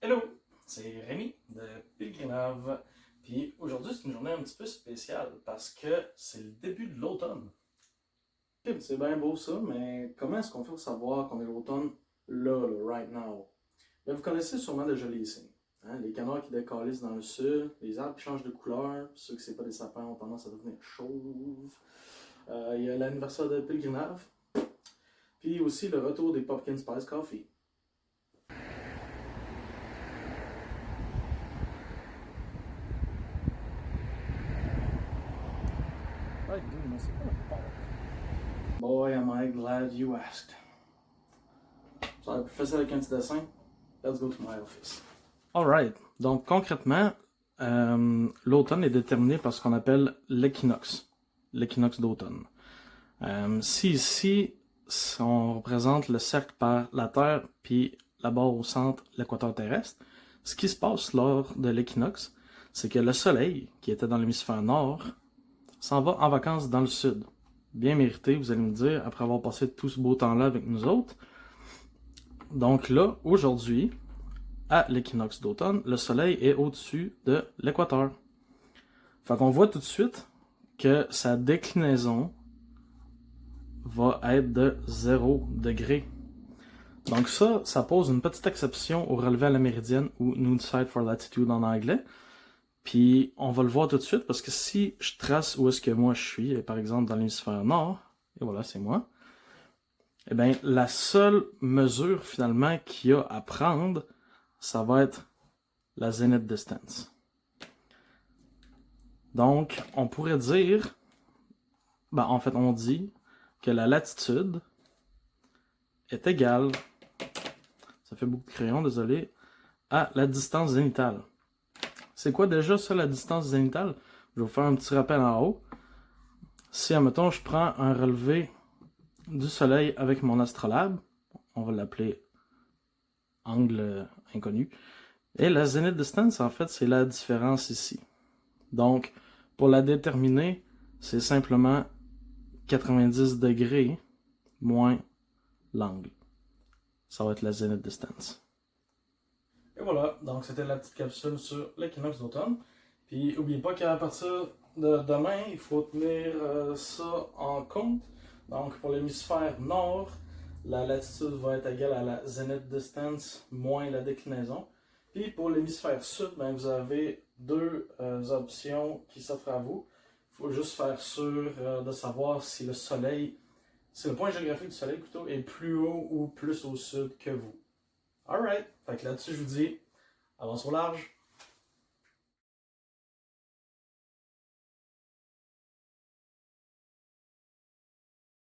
Hello, c'est Rémi de Pilgrimage. Puis aujourd'hui, c'est une journée un petit peu spéciale parce que c'est le début de l'automne. C'est bien beau ça, mais comment est-ce qu'on fait pour savoir qu'on est l'automne là, right now? Bien, vous connaissez sûrement déjà les signes. Hein? Les canards qui décalissent dans le sud, les arbres qui changent de couleur, ceux que c'est pas des sapins ont tendance à devenir chauves. Il y a l'anniversaire de Pilgrimage, puis aussi le retour des Pumpkin Spice Coffee. Ouais, mais c'est quoi le rapport? Boy, am I glad you asked. Ça va être plus facile avec un petit dessin. Let's go to my office. Alright. Donc, concrètement, l'automne est déterminé par ce qu'on appelle l'équinoxe. L'équinoxe d'automne. Si ici, on représente le cercle par la Terre, puis là-bas au centre, l'équateur terrestre, ce qui se passe lors de l'équinoxe, c'est que le Soleil, qui était dans l'hémisphère nord, s'en va en vacances dans le sud. Bien mérité, vous allez me dire, après avoir passé tout ce beau temps-là avec nous autres. Donc là, aujourd'hui, à l'équinoxe d'automne, le Soleil est au-dessus de l'équateur. Fait qu'on voit tout de suite que sa déclinaison va être de 0 degré. Donc ça pose une petite exception au relevé à la méridienne ou noon side for latitude en anglais. Puis on va le voir tout de suite parce que si je trace où est-ce que moi je suis, par exemple dans l'hémisphère nord, et voilà c'est moi, eh bien la seule mesure finalement qu'il y a à prendre, ça va être la zenith distance. Donc on pourrait dire, en fait on dit que la latitude est égale, ça fait beaucoup de crayons, désolé, à la distance zénithale. C'est quoi déjà ça, la distance zénithale? Je vais vous faire un petit rappel en haut. Si, admettons, je prends un relevé du soleil avec mon astrolabe, on va l'appeler angle inconnu, et la zenith distance, en fait, c'est la différence ici. Donc, pour la déterminer, c'est simplement 90 degrés moins l'angle. Ça va être la zenith distance. Et voilà, donc c'était la petite capsule sur l'équinoxe d'automne. Puis n'oubliez pas qu'à partir de demain, il faut tenir ça en compte. Donc pour l'hémisphère nord, la latitude va être égale à la zenith distance moins la déclinaison. Puis pour l'hémisphère sud, vous avez deux options qui s'offrent à vous. Il faut juste faire sûr de savoir si le soleil, si le point géographique du soleil plutôt est plus haut ou plus au sud que vous. Alright, fait que là-dessus je vous dis, avance au large.